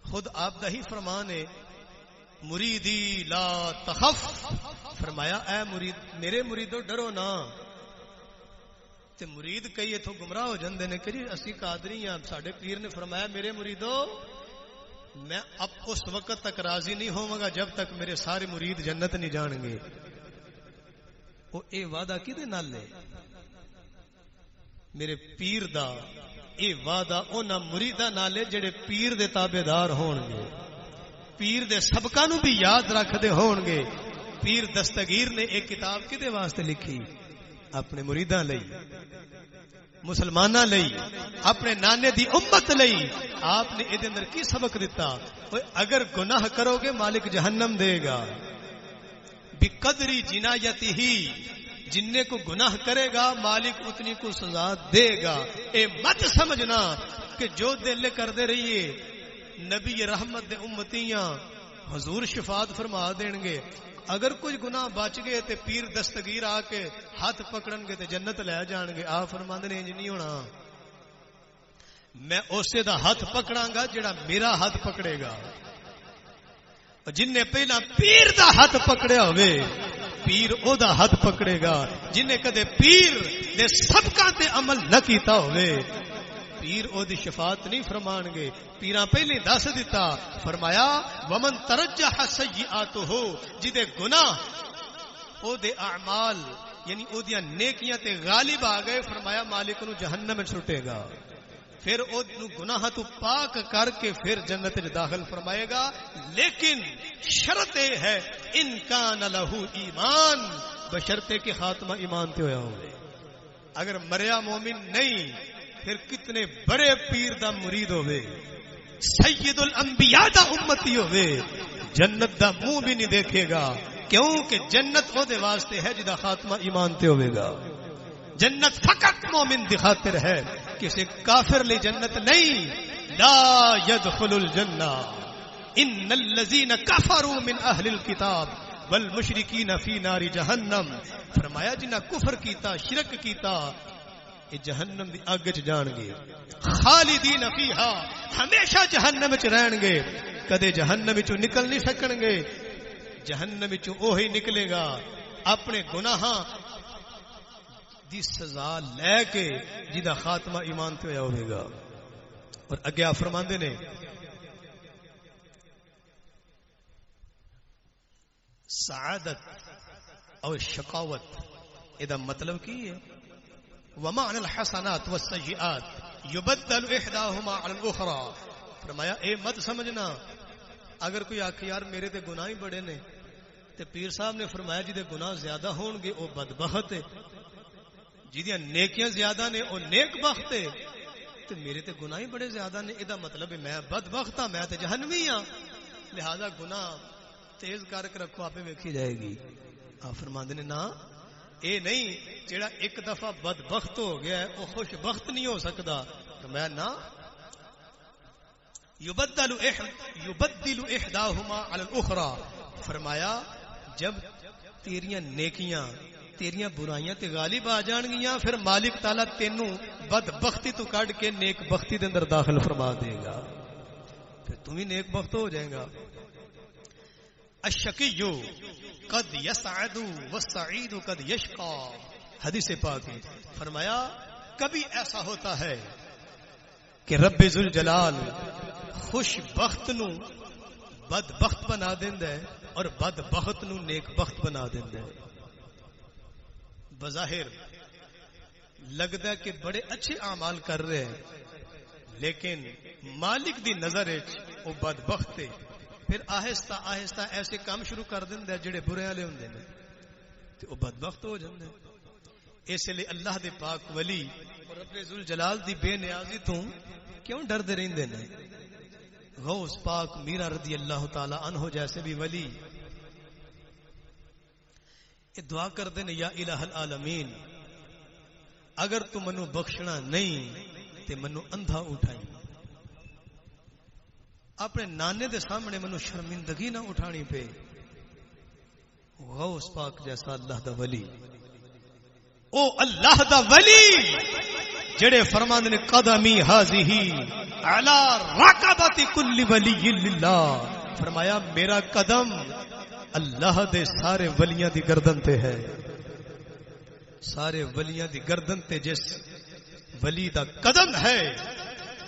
خود آپ دا ہی فرمان ہے مریدی لا تخف، فرمایا اے مرید میرے مریدو ڈرو نہ. تے مرید کئی اتوں گمراہ ہو جاندے نے کہ اسی قادری ہاں، ساڈے پیر نے فرمایا میرے مریدو میں اب اس وقت تک راضی نہیں ہوواں گا جب تک میرے سارے مرید جنت نہیں جان گے. وہ اے وعدہ کدے نال ہے؟ میرے پیر دا اے وعدہ انہاں مریداں نال ہے جڑے پیر دے تابعدار ہون گے، پیر دے سبقاں نو بھی یاد رکھدے ہون گے. پیر دستگیر نے ایک کتاب کدے واسطے لکھی؟ اپنے مریداں لئی، مسلماناں لئی، اپنے نانے دی امت لئی. آپ نے اے دے اندر کی سبق دیتا؟ اگر گناہ کرو گے مالک جہنم دے گا. بقدری جنایتہ، جننے کو گناہ کرے گا مالک اتنی کو سزا دے گا. اے مت سمجھنا کہ جو دل کر دے رہیے نبی رحمت دے امتیاں حضور شفاعت فرما دین گے. اگر کچھ گناہ بچ گئے تے پیر دستگیر آ کے ہاتھ پکڑن گے تے جنت لے جان گے. آپ فرماندے نے انج نہیں ہونا، میں اسے دا ہاتھ پکڑاں گا جڑا میرا ہاتھ پکڑے گا. جن نے پہلا پیر دا ہاتھ پکڑیا ہوئے پیر او دا ہاتھ پکڑے گا. جن نے کدے پیر دے سبقاں تے عمل نہ کیتا ہوئے پیر او دی شفاعت نہیں فرمان گے. پیراں پہلے دس دیتا، فرمایا ومن ترجح سیئاتہ، جدے گناہ او دے اعمال یعنی او دیاں نیکیاں تے غالب آ گئے، فرمایا مالک نو جہنم میں چھٹے گا. پھر او گناہ تو پاک کر کے پھر جنت میں داخل فرمائے گا. لیکن شرط یہ ہے ان کان لہ ایمان، بشرطے کہ خاتمہ ایمان تے ہویا ہو. اگر مریا مومن نہیں پھر کتنے بڑے پیر دا مرید ہوئے، سید الانبیاء دا امتی ہوئے، جنت دا منہ بھی نہیں دیکھے گا. کیوں کہ جنت او دے واسطے ہے جدا خاتمہ ایمان تے ہوئے گا. جنت فقط مومن دی خاطر ہے، کسی کافر لئی جنت نہیں. لا يدخل الجنہ ان الذین کفروا من اہل الکتاب والمشرکین فی نار جہنم، فرمایا جنہ کفر کیتا، شرک کیتا یہ جہنم دی اگ وچ جان گے خالدین فیہا ہمیشہ جہنم وچ رہن گے کدے جہنم وچوں نکل نہیں سکن گے جہنم وچوں وہی نکلے گا اپنے گناہاں دی سزا لے کے جدا خاتمہ ایمان تے ہویا ہوے گا اور اگے آپ فرماندے نے سعادت اور شقاوت ادا مطلب کی ہے ومعنى الحسنات والسيئات يبدل احداهما على الاخرى فرمایا اے مت سمجھنا اگر کوئی آکھ یار میرے تے گناہ ہی بڑے نے تے پیر صاحب نے فرمایا جی دے گناہ زیادہ ہون گے او بدبخت ہے جیدیاں نیکیاں زیادہ نے او نیک بخت ہے تے میرے تے گناہ ہی بڑے زیادہ نے ادا مطلب ہے میں بدبخت ہاں میں تے جہنمی ہاں لہذا گناہ تیز کر کے رکھو آپ ویکھی جائے گی آپ فرماندے نے نا اے نہیں جڑا ایک دفعہ بدبخت ہو گیا ہے وہ خوش بخت نہیں ہو سکتا میں نا یبدل احداهما على الاخرى فرمایا جب تیریاں نیکیاں تیریاں برائیاں تے غالب آ جان گیاں پھر مالک تعالی تینوں بدبختی تو کڈ کے نیک بختی دے اندر داخل فرما دے گا پھر تم ہی نیک بخت ہو جائے گا الشقی قد یسعد والسعید قد یشقى حدیث پاک ہے فرمایا کبھی ایسا ہوتا ہے کہ رب ذوالجلال خوش بخت نو بدبخت بنا دیندا ہے اور بدبخت نو نیک بخت بنا دیندا ہے بظاہر لگدا ہے کہ بڑے اچھے اعمال کر رہے ہیں لیکن مالک دی نظر وچ او بدبخت ہے پھر آہستہ آہستہ ایسے کام شروع کر دیندا ہے جڑے برے والے ہوندے نے تے او بدبخت ہو جاندے اس لیے اللہ دے پاک ولی اور رب ذوالجلال دی بے نیازی تو کیوں ڈردے رہندے نے غوث پاک میرا رضی اللہ تعالی عنہ جیسے بھی ولی یہ دعا کردے نے یا الہ العالمین اگر تو منو بخشنا نہیں تے منو اندھا اٹھائی اپنے نانے دے سامنے منو شرمندگی نہ اٹھانی پہ غوث پاک جیسا اللہ دا ولی او اللہ دا ولی جڑے فرماندے نے قدمی ہاذہ علی رقبۃ کل ولی للہ فرمایا میرا قدم اللہ دے سارے ولیاں دی گردن تے ہے سارے ولیاں دی گردن تے جس ولی دا قدم ہے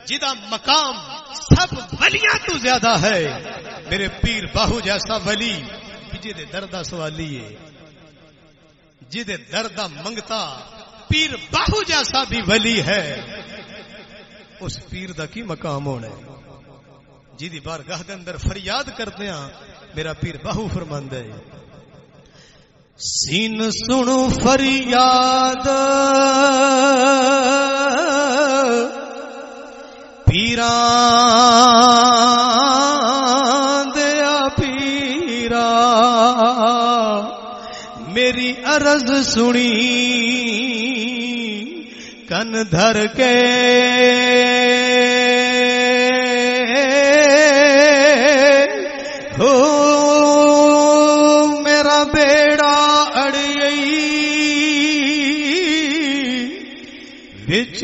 جدا مقام سب ولیاں تو زیادہ ہے میرے پیر باہو جیسا ولی جدے دردہ سوالی ہے جدے دردہ منگتا پیر باہو جیسا بھی ولی ہے اس پیر دا کی مقام ہونا ہے جدی بارگاہ دے اندر فریاد کرتے ہیں میرا پیر باہو فرماندا ہے سین سنو فریاد پیران دیا پیرا میری عرض سنی کن دھر کے ہو میرا بیڑا اڑئی وچ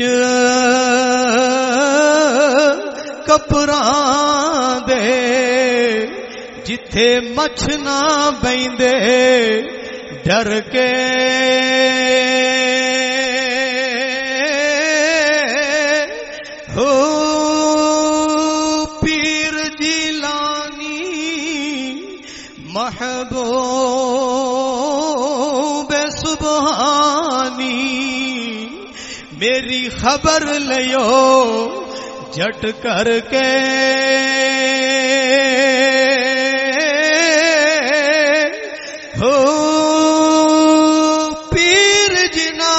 کپراں دے جتھے مچھ نہ بیندے ڈر کے ہو پیر جیلانی محبوب سبحانی میری خبر لیو جٹ کر کے ہو پیر جنا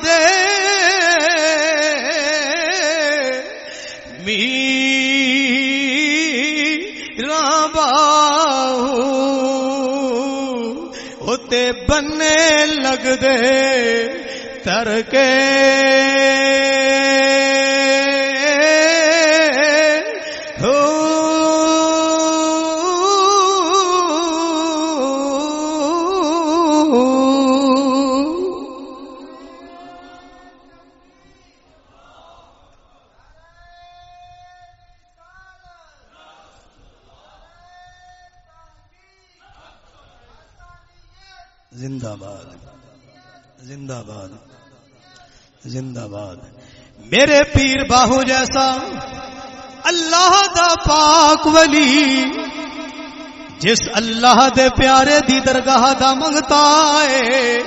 دے میرا باہو ہوتے بننے لگ دے تر کے زندہ باد زندہ باد زندہ باد. میرے پیر باہو جیسا اللہ دا پاک ولی جس اللہ دے پیارے دی درگاہ دا منگتا ہے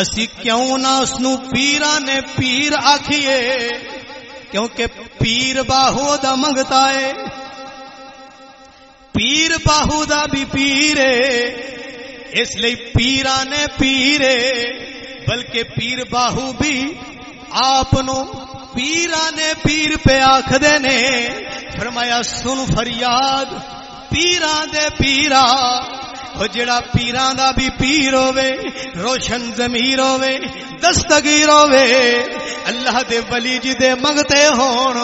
اسی کیوں نہ اس نو پیران نے پیر آکھیے کیونکہ پیر باہو دا منگتا ہے. پیر باہو دا بھی پیر ہے اس لئے پیران نے پیر ہے بلکہ پیر باہو بھی آپ نو پیران نے پیر پہ آکھدے نے. فرمایا سن فریاد پیران دے پیرا وہ جڑا پیران دا بھی پیر ہووے روشن ضمیر ہووے دستگیر ہووے اللہ دے ولی جی دے منگتے ہون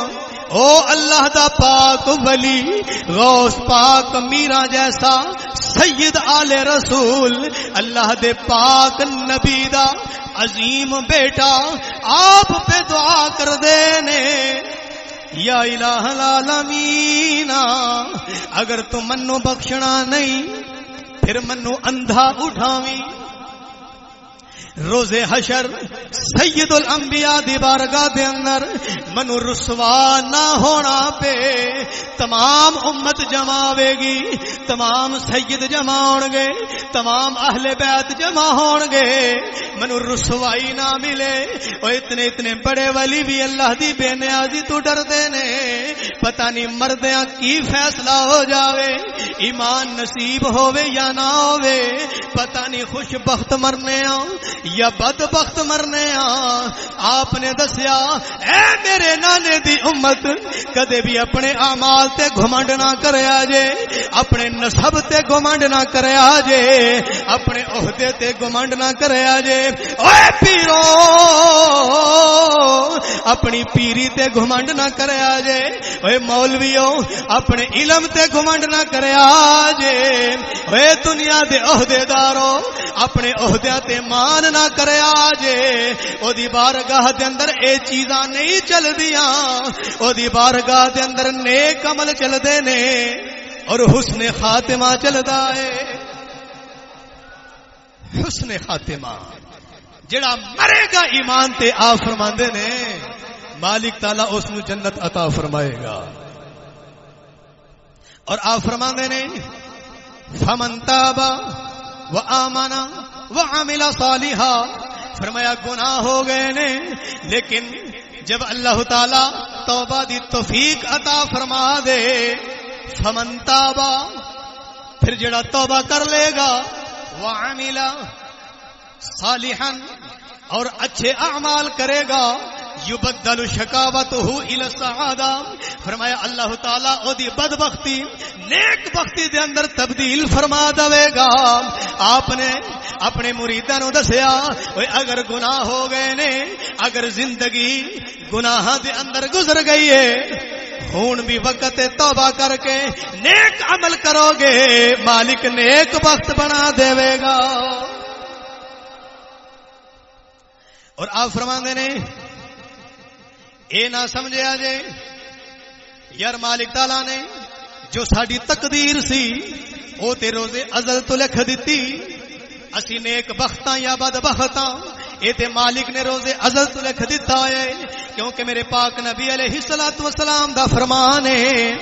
او اللہ دا پاک ولی غوث پاک میرا جیسا سید آل رسول اللہ دے پاک نبی دا عظیم بیٹا آپ پہ دعا کر دینے یا الہ العالمین اگر تو منو بخشنا نہیں پھر منو اندھا اٹھاویں. روز حشر سید الانبیاء دی بارگاہ دے اندر منو رسوا نہ ہونا پہ تمام امت جمع ہوے گی تمام سید جمع ہون گے تمام اہل بیت جمع ہون گے منو رسوائی نہ ملے. اور اتنے بڑے ولی بھی اللہ دی بے نیازی تو ڈر دے نے پتہ نہیں مردیاں کی فیصلہ ہو جاوے ایمان نصیب ہووے یا نہ ہووے پتہ نہیں خوش بخت مرنے یا بدبخت مرنے آپ نے دسیا اے میرے نانے دی امت کدے بھی اپنے اعمال تے گھمنڈ نہ کریا جے اپنے نسب تے گھمنڈ نہ کریا جے اپنے عہدے تے گھمنڈ نہ کریا جے. اوے پیرو اپنی پیری تے گھمنڈ نہ کریا جے. اوے مولویو اپنے علم تے گھمنڈ نہ کریا جے. اوے دنیا دے عہدے دارو اپنے عہدیاں تے مان نہ کریا جے. او دی بارگاہ دے اندر اے چیزاں نہیں چل دیاں او دی بارگاہ دے اندر نیک عمل چل دے نے اور حسن خاتمہ چلدا ہے. حسن خاتمہ جڑا مرے گا ایمان تے آ فرماندے نے مالک تعالی اس نو جنت عطا فرمائے گا. اور آ فرماندے نے فمن تاب وآمن وعمل صالحا فرمایا گناہ ہو گئے نے لیکن جب اللہ تعالی توبہ دی توفیق عطا فرما دے فمن تابا پھر جڑا توبہ کر لے گا وعمل صالحا اور اچھے اعمال کرے گا یبدل شقاوتہ الی السعادہ فرمایا اللہ تعالیٰ او دی بدبختی نیک بختی دے اندر تبدیل فرما دے گا. آپ نے اپنے مریداں نو دسیا اگر گناہ ہو گئے نے اگر زندگی گناہاں دے اندر گزر گئی ہے ہون بھی وقت توبہ کر کے نیک عمل کرو گے مالک نیک بخت بنا دے گا. اور آپ فرماندے نے اے نہ سمجھیا جے یار مالک تعالیٰ نے جو ساڈی تقدیر سی او تے روزے ازل تو لکھ دتی اسی نیک بختاں یا بد بختاں اے تے مالک نے روزے ازل تو لکھ دیتا ہے کیونکہ میرے پاک نبی علیہ الصلوۃ والسلام دا فرمان ہے.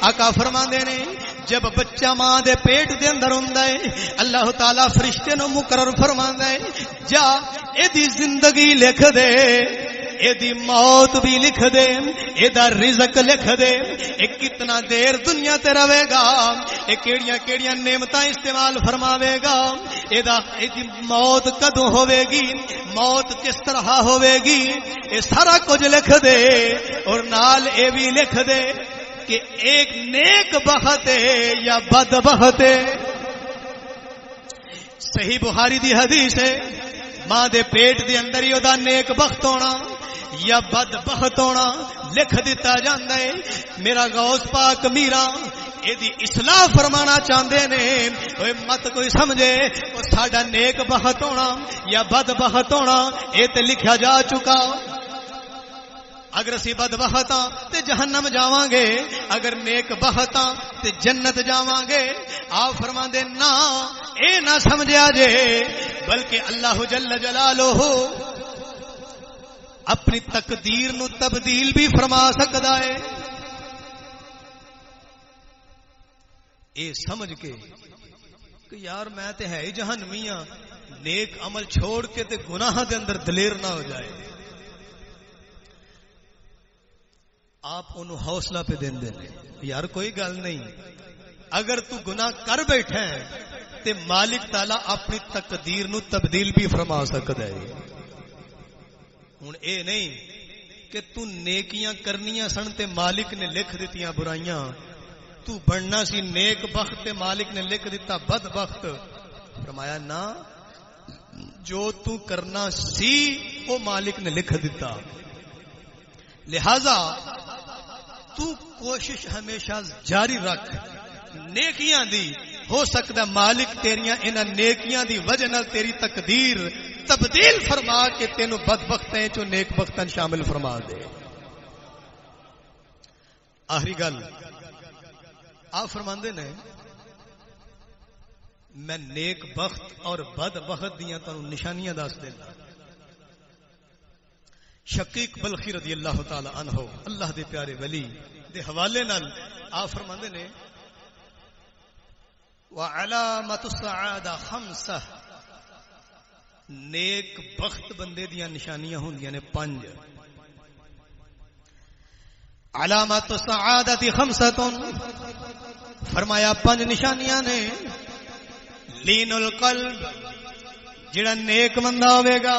آقا فرماندے نے جب بچہ ماں دے پیٹ دے اندر ہوندا ہے اللہ تعالی فرشتے نو مقرر فرماندا ہے جا اے دی زندگی لکھ دے اے دی موت بھی لکھ دے اے دا رزق لکھ دے اے کتنا دیر دنیا تے رہے گا اے کیڑیاں کیڑیاں نعمتاں استعمال فرماوے گا اے دی موت کدوں ہوے گی موت کس طرح ہوے گی اے سارا کچھ لکھ دے اور نال اے بھی لکھ دے کہ ایک نیک بخت ہے یا بد بخت ہے. صحیح بخاری دی حدیث ہے ماں دے پیٹ دے اندر ہی دا نیک بخت ہونا یا بد بخت ہونا لکھ دیتا جاندا ہے. میرا غوث پاک میرا اے دی اصلاح فرمانا چاہندے نے اوے مت کوئی سمجھے او ساڈا نیک بخت ہونا یا بد بخت ہونا اے تے لکھیا جا چکا. اگر اسی بد بختاں تے جہنم جاواں گے اگر نیک بختاں تے جنت جاواں گے. آپ فرماندے نا اے نہ سمجھیا جے بلکہ اللہ جل جلالہ اپنی تقدیر نو تبدیل بھی فرما سکدا ہے. اے سمجھ کے کہ یار میں تے ہے ہی جہنمی ہاں، نیک عمل چھوڑ کے تے گناہ دے اندر دلیر نہ ہو جائے. آپ انہوں حوصلہ پہ دین دے یار کوئی گل نہیں، اگر تو گناہ کر بیٹھا ہے تے مالک تعالی اپنی تقدیر نو تبدیل بھی فرما سکتا ہے. ہن اے نہیں کہ تو نیکیاں کرنیاں سن تے مالک نے لکھ دتیاں برائیاں، تو بننا سی نیک بخت تے مالک نے لکھ دیتا بد بخت. فرمایا نا جو تو کرنا سی وہ مالک نے لکھ دیتا، لہذا تو کوشش ہمیشہ جاری رکھ نیکیاں دی. ہو سکتا مالک تیریاں انہاں نیکیاں دی وجہ نال تیری تقدیر تبدیل فرما کے تینوں بدبختیں چو نیک بختاں شامل فرما دے. آخری گل آپ فرماندے نے میں نیک بخت اور بد بخت دیاں تانوں نشانیاں دس دینا. شقیق بلخی رضی اللہ تعالی عنہ اللہ دے پیارے ولی دے حوالے نال آپ فرماندے نے وعلامۃ السعادہ خمسہ، نیک بخت بندے دیاں نشانیاں ہوندیاں نے 5. علامات السعادہ خمسۃ، فرمایا 5 نشانیاں نے. لین القلب، جڑا نیک بندہ ہوے گا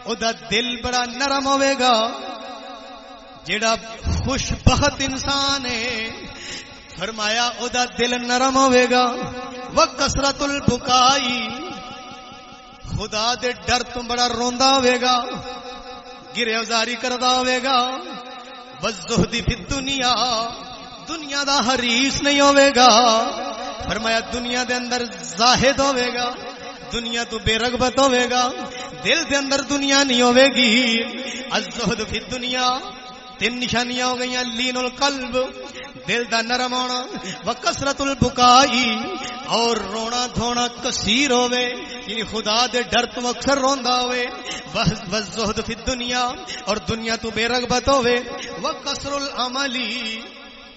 او دا دل بڑا نرم ہوے گا. جڑا خوش بخت انسان ہے فرمایا او دا دل نرم ہوے گا. وکثرت البکائی، خدا دے ڈر تو بڑا روندا ہوے گا، گریہ زاری کردا ہوے گا. والزہد فی الدنیا، دنیا دا حریص نہیں ہوے گا. فرمایا دنیا دے اندر زاہد ہوے گا، دنیا تو بے رغبت ہوے گا، دل دے اندر دنیا نہیں ہوے گی. الزہد فی الدنیا 3 نشانیاں ہو گئیاں. لین القلب، دل دا نرم ہونا. وکثرت البکائی، اور رونا دھونا کثیر ہوے، یعنی خدا دے ڈر تو اکثر روندا ہوے. والزہد فی الدنیا، اور دنیا تو بے رغبت ہوے. وکثر العملی،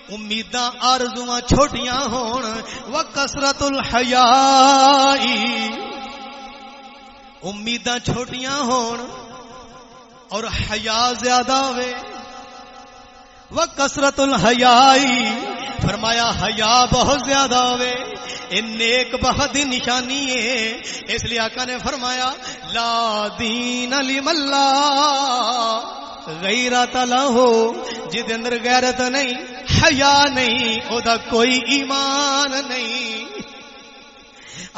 امیداں آرزواں چھوٹیاں ہون. وکثرت الحیاء، امیداں چھوٹیاں ہون اور حیا زیادہ ہوے. وکثرت الحیاء، فرمایا حیا بہت زیادہ ہوے. یہ نیک بخت دی نشانی ہے. اس لیے آقا نے فرمایا لا دین لمن لا غیرت لہ، جدے اندر غیرت نہیں، حیا نہیں، او دا کوئی ایمان نہیں.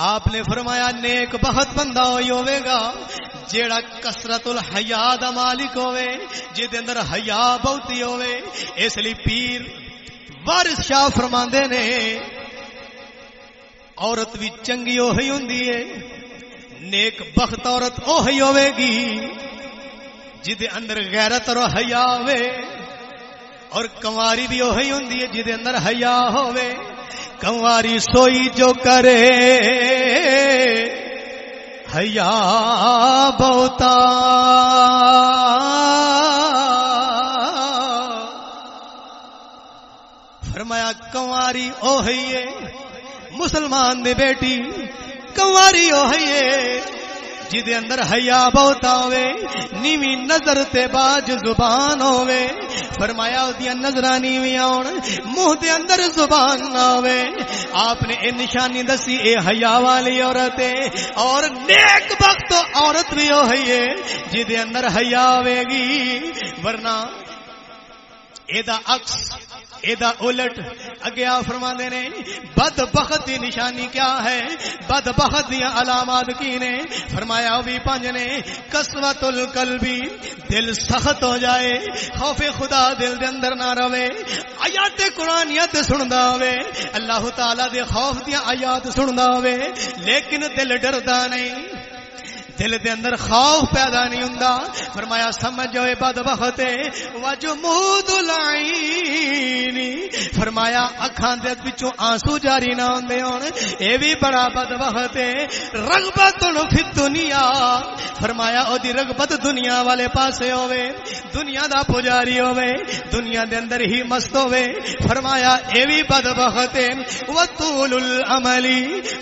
آپ نے فرمایا نیک بخت بندہ ہوئی ہوے گا جیڑا کثرت الحیا دا مالک ہوے، جدے اندر حیا بہتی ہوے. اس لیے پیر وارث شاہ فرماندے نے عورت بھی چنگی اوہی ہوندی ہے، نیک بخت عورت اوہی ہوے گی جدے اندر غیرت اور حیا ہوے. اور کنواری بھی اوہی ہوندی ہے جدے اندر حیا ہوے. کنواری سوئی جو کرے حیا بہتا، فرمایا کنواری اوہی ہے مسلمان دی بیٹی، کنواری اوہی ہے جدے اندر حیا بہتا ہوے. نیویں نظر تے باج زبان ہوے. فرمایا اودیاں نظراں نیویاں ہون، منہ دے اندر زبان نہ ہوے. آپ نے اے نشانی دسی اے حیا والی عورت ہے. اور نیک بخت عورت بھی ہوئی ہے جدے اندر حیا ہوے گی. ورنہ ایدا عکس، ایدا الٹ اگے آپ فرماندے نے بد بخت دی نشانی کیا ہے، بد بخت دی علامات کی نے. فرمایا وہ بھی 5 نے. قسوۃ القلبی، دل سخت ہو جائے، خوف خدا دل دے اندر نہ رہے. آیات قرآنیات سندا ہوے، اللہ تعالی دے خوف دی آیات سندا ہوے، لیکن دل ڈردا نہیں، دل دے اندر خوف پیدا نہیں ہوندا. فرمایا سمجھو اے بدبخت وجمود العین. فرمایا اکھاں دے وچوں آنسو جاری نہ ہوندے ہون اے بھی بڑا بدبخت ہے. رغبت فی الدنیا. فرمایا او دی رغبت دنیا والے پاسے ہوے, دنیا دا پجاری ہوے, دنیا دے اندر ہی مست ہوے. فرمایا اے بھی بدبخت ہے. وطول الامل.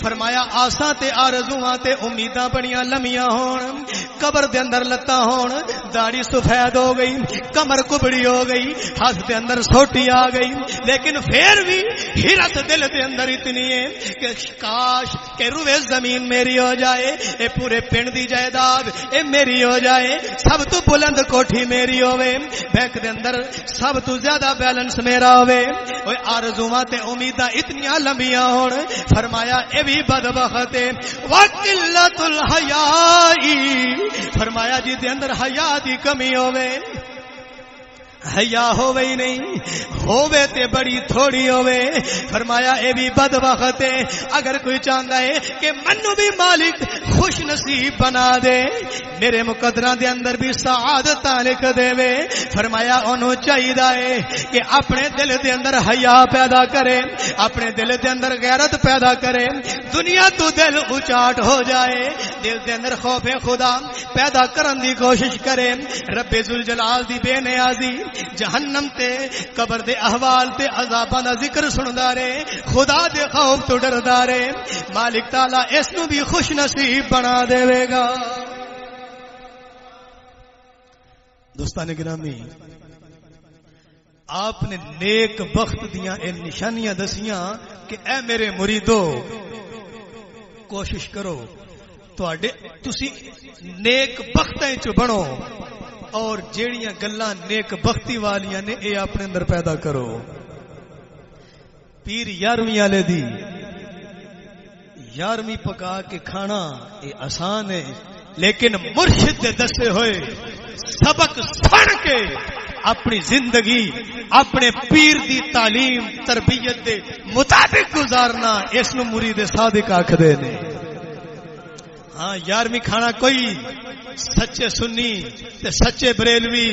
فرمایا آساں تے آرزوواں تے امیداں بڑیاں لمیاں ہون, قبر دے اندر لتاں ہون, داڑھی سفید ہو گئی, کمر کبڑی ہو گئی, ہاتھ دے اندر سوٹی آ گئی, لیکن پھر بھی حیرت دل دے اندر اتنی ہے کہ کاش کہ روئے زمین میری ہو جائے, اے پورے پنڈ دی جائیداد اے میری ہو جائے, سب تو بلند کوٹھی میری ہوے, بینک دے اندر سب تو زیادہ بیلنس میرا ہوے. اوے آرزوواں تے امیداں اتنیاں لمبیاں ہون. فرمایا اے بھی بدبخت ہے. وقلت الحیاء. فرمایا جی دے اندر حیا دی کمی ہوے, حیا ہوے ہی نہیں, ہوے تے بڑی تھوڑی ہوے. فرمایا اے بھی بدبخت ہے. اگر کوئی چاہندا ہے کہ منو بھی مالک خوش نصیب بنا دے, میرے مقدراں دے اندر بھی سعادت لکھ دے وے, فرمایا اونوں چاہیدا ہے کہ اپنے دل دے اندر حیا پیدا کرے, اپنے دل دے اندر غیرت پیدا کرے, دنیا تو دل اچاٹ ہو جائے, دل دے اندر خوف خدا پیدا کرن دی کوشش کرے. رب ذوالجلال دی بے نیازی, جہنم تے قبر دے احوال تے عذاباں دا ذکر سندا رہے, خدا دے خوف تو ڈردا رہے. مالک تعالی اس نو بھی خوش نصیب بنا دے گا. دوستان گرامی, آپ نے نیک بخت دیاں اے نشانیاں دسیاں کہ اے میرے مریدو کوشش کرو تسی نیک بختاں چ بنو, اور جیڑیاں گلاں نیک بختی والیاں نے اے اپنے اندر پیدا کرو. پیر 11ویں والے دی 11ویں پکا کے کھانا اے آسان ہے, لیکن مرشد دے دسے ہوئے سبق سن کے اپنی زندگی اپنے پیر دی تعلیم تربیت دے مطابق گزارنا اس نو مرید صادق آکھدے نے. ہاں 11ویں کھانا کوئی سچے سنی تے سچے بریلوی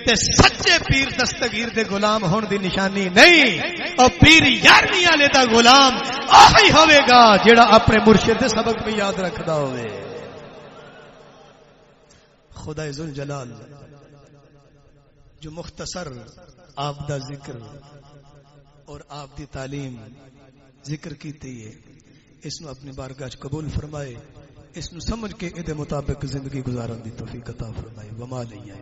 تے سچے پیر دستگیر دے غلام ہون دی نشانی نہیں, اور پیر 11ویں والے دا غلام اوہی ہوے گا جیڑا اپنے مرشد دے سبق بھی یاد رکھدا ہوئے. خدا ذوالجلال جو مختصر آپ دا ذکر اور آپ دی تعلیم ذکر کیتی ہے, اس نو اپنی بارگاہ قبول فرمائے, اس نو سمجھ کے ادھے مطابق زندگی گزارن دی توفیق عطا فرمائے. وما لیا